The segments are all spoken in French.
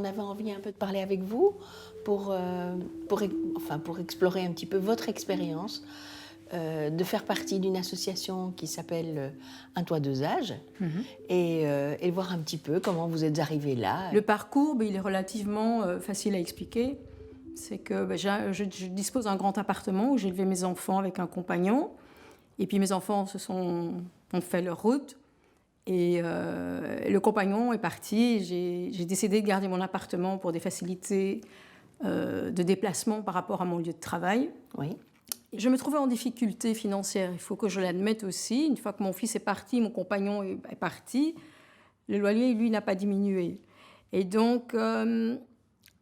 on avait envie un peu de parler avec vous pour explorer un petit peu votre expérience de faire partie d'une association qui s'appelle Un toit, deux âges et voir un petit peu comment vous êtes arrivés là. Le parcours, il est relativement facile à expliquer. C'est que je dispose d'un grand appartement où j'ai élevé mes enfants avec un compagnon. Et puis mes enfants ont fait leur route. Et le compagnon est parti. J'ai décidé de garder mon appartement pour des facilités de déplacement par rapport à mon lieu de travail. Oui. Je me trouvais en difficulté financière, il faut que je l'admette aussi. Une fois que mon fils est parti, mon compagnon est parti, le loyer, lui, n'a pas diminué. Et donc,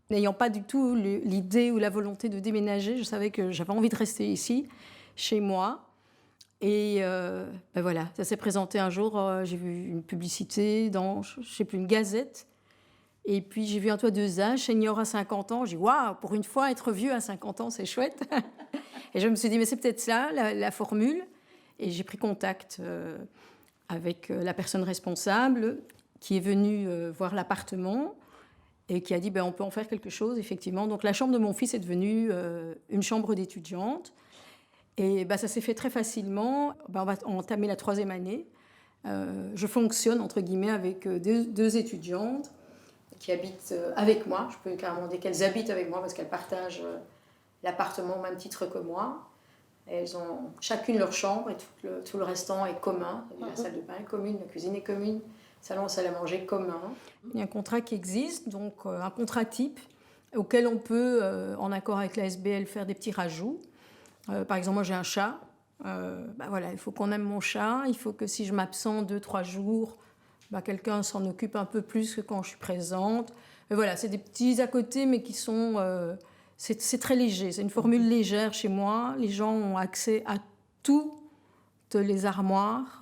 n'ayant pas du tout l'idée ou la volonté de déménager, je savais que j'avais envie de rester ici, chez moi. Et voilà, ça s'est présenté un jour, j'ai vu une publicité dans, je ne sais plus, une gazette. Et puis j'ai vu Un toit, deux âges, senior à 50 ans. J'ai dit, waouh, pour une fois, être vieux à 50 ans, c'est chouette. Et je me suis dit, mais c'est peut-être ça, la formule. Et j'ai pris contact avec la personne responsable qui est venue voir l'appartement et qui a dit, on peut en faire quelque chose, effectivement. Donc la chambre de mon fils est devenue une chambre d'étudiante. Et ça s'est fait très facilement. On va entamer la 3e année. Je fonctionne, entre guillemets, avec deux étudiantes qui habitent avec moi. Je peux carrément dire qu'elles habitent avec moi parce qu'elles partagent l'appartement au même titre que moi. Elles ont chacune leur chambre et tout le restant est commun. La salle de bain est commune, la cuisine est commune, le salon et salle à manger commun. Il y a un contrat qui existe, donc un contrat type auquel on peut, en accord avec la SBL, faire des petits rajouts. Par exemple, moi j'ai un chat. Il faut qu'on aime mon chat. Il faut que si je m'absente 2-3 jours, quelqu'un s'en occupe un peu plus que quand je suis présente. Et voilà, c'est des petits à côté, mais qui sont... c'est très léger, c'est une formule légère chez moi. Les gens ont accès à toutes les armoires.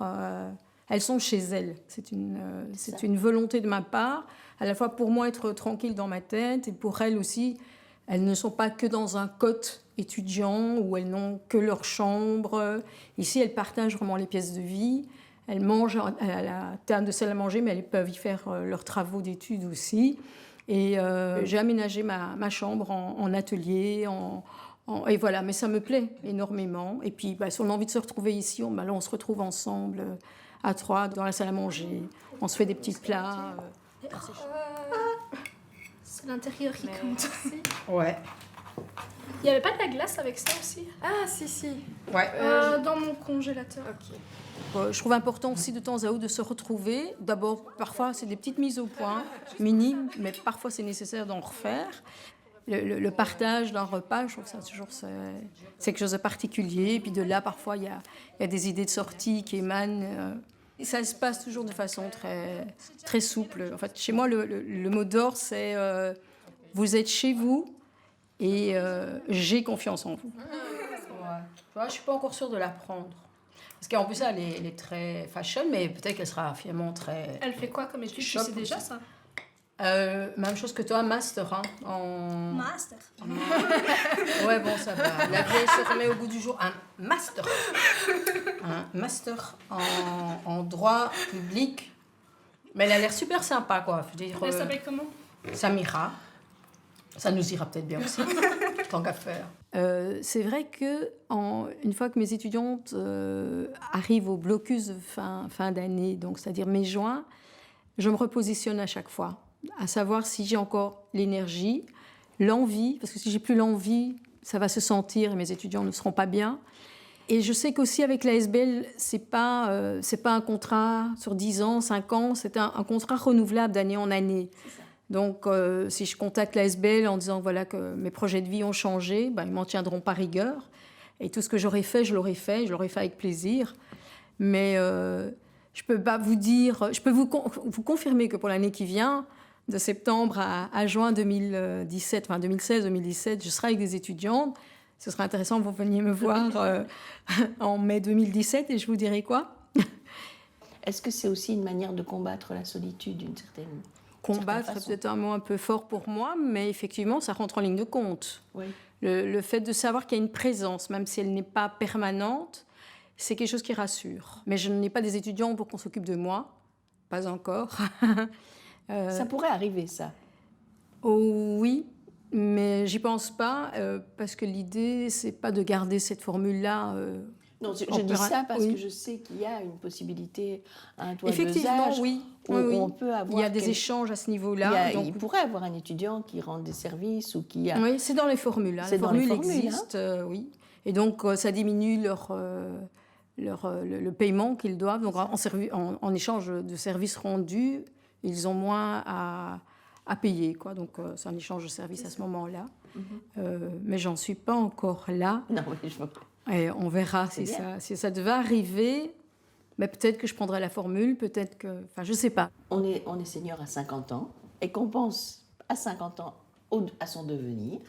Elles sont chez elles. C'est une volonté de ma part, à la fois pour moi être tranquille dans ma tête et pour elles aussi. Elles ne sont pas que dans un cote étudiant où elles n'ont que leur chambre. Ici, elles partagent vraiment les pièces de vie. Elles mangent à la table de salle à manger, mais elles peuvent y faire leurs travaux d'études aussi. Et j'ai aménagé ma chambre en atelier, et voilà. Mais ça me plaît énormément. Et puis, si on a envie de se retrouver ici, là, on se retrouve ensemble à 3 dans la salle à manger. On se fait des petits plats. C'est l'intérieur qui compte. Ouais. Il n'y avait pas de la glace avec ça aussi? Ah, si. Ouais. Dans mon congélateur. Ok. Je trouve important aussi de temps à autre de se retrouver. D'abord, parfois, c'est des petites mises au point, minimes, mais parfois, c'est nécessaire d'en refaire. Le partage d'un repas, je trouve que ça, toujours, c'est quelque chose de particulier. Et puis de là, parfois, il y a des idées de sortie qui émanent. Et ça se passe toujours de façon très, très souple. En fait, chez moi, le mot d'ordre, c'est vous êtes chez vous et j'ai confiance en vous. Je ne suis pas encore sûre de l'apprendre. Parce qu'en plus, elle est très fashion, mais peut-être qu'elle sera finalement très... Elle fait quoi comme étude? Tu sais déjà ça? Même chose que toi, master. Master? Ouais, bon, ça va. La vieille se remet au goût du jour. Un master en droit public. Mais elle a l'air super sympa, quoi. Je veux dire, Elle s'appelle comment? Samira. Ça nous ira peut-être bien aussi, tant qu'à faire. C'est vrai qu'une fois que mes étudiantes arrivent au blocus de fin d'année, donc c'est-à-dire mai-juin, je me repositionne à chaque fois, à savoir si j'ai encore l'énergie, l'envie, parce que si j'ai plus l'envie, ça va se sentir et mes étudiants ne seront pas bien. Et je sais qu'aussi avec la SBL, c'est pas un contrat sur 10 ans, 5 ans, c'est un contrat renouvelable d'année en année. Donc, si je contacte la SBL en disant voilà, que mes projets de vie ont changé, ils m'en tiendront par rigueur. Et tout ce que j'aurais fait, je l'aurais fait avec plaisir. Mais je peux pas vous dire, je peux vous confirmer que pour l'année qui vient, de septembre à juin 2017, 2016-2017, je serai avec des étudiantes. Ce serait intéressant que vous veniez me voir en mai 2017 et je vous dirai quoi. Est-ce que c'est aussi une manière de combattre la solitude d'une certaine Combattre, c'est peut-être un mot un peu fort pour moi, mais effectivement, ça rentre en ligne de compte. Oui. Le fait de savoir qu'il y a une présence, même si elle n'est pas permanente, c'est quelque chose qui rassure. Mais je n'ai pas des étudiants pour qu'on s'occupe de moi, pas encore. Ça pourrait arriver, ça. Oh oui, mais j'y pense pas parce que l'idée, c'est pas de garder cette formule-là. Non, je dis ça parce oui. que je sais qu'il y a une possibilité à un toit de Effectivement, dosage oui. où Oui, oui. on peut avoir... Il y a des échanges à ce niveau-là. Il pourrait avoir un étudiant qui rend des services ou qui a... Oui, c'est dans les formules. Hein. C'est La dans les formule formules, existe, oui. Et donc, ça diminue le paiement qu'ils doivent. Donc, en échange de services rendus, ils ont moins à payer, quoi. Donc, c'est un échange de services à ce moment-là. Mais j'en suis pas encore là. Non, oui, je vois. Et on verra si ça devait arriver. Mais peut-être que je prendrai la formule, peut-être que... Enfin, je sais pas. On est senior à 50 ans et qu'on pense à 50 ans à son devenir.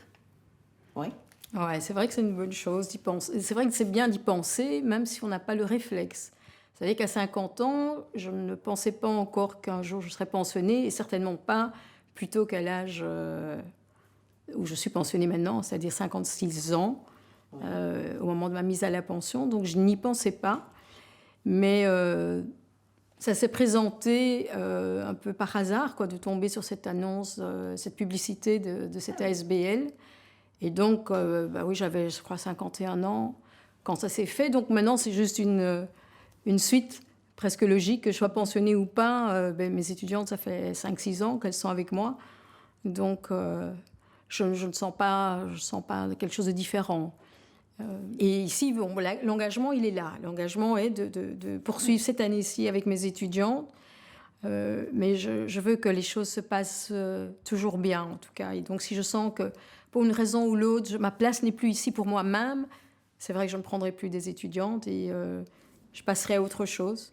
Oui. Ouais, c'est vrai que c'est une bonne chose d'y penser. C'est vrai que c'est bien d'y penser, même si on n'a pas le réflexe. Vous savez qu'à 50 ans, je ne pensais pas encore qu'un jour je serais pensionnée, et certainement pas plutôt qu'à l'âge où je suis pensionnée maintenant, c'est-à-dire 56 ans, au moment de ma mise à la pension. Donc je n'y pensais pas. Mais ça s'est présenté un peu par hasard, quoi, de tomber sur cette annonce, cette publicité de cette ASBL. Et donc, oui, j'avais, je crois, 51 ans quand ça s'est fait. Donc maintenant, c'est juste une suite presque logique, que je sois pensionnée ou pas. Mes étudiantes, ça fait 5-6 ans qu'elles sont avec moi. Donc, je ne sens pas quelque chose de différent. Et ici, bon, l'engagement, il est là. L'engagement est de poursuivre cette année-ci avec mes étudiantes. Mais je veux que les choses se passent toujours bien, en tout cas. Et donc, si je sens que, pour une raison ou l'autre, ma place n'est plus ici pour moi-même, c'est vrai que je ne prendrai plus des étudiantes et je passerai à autre chose.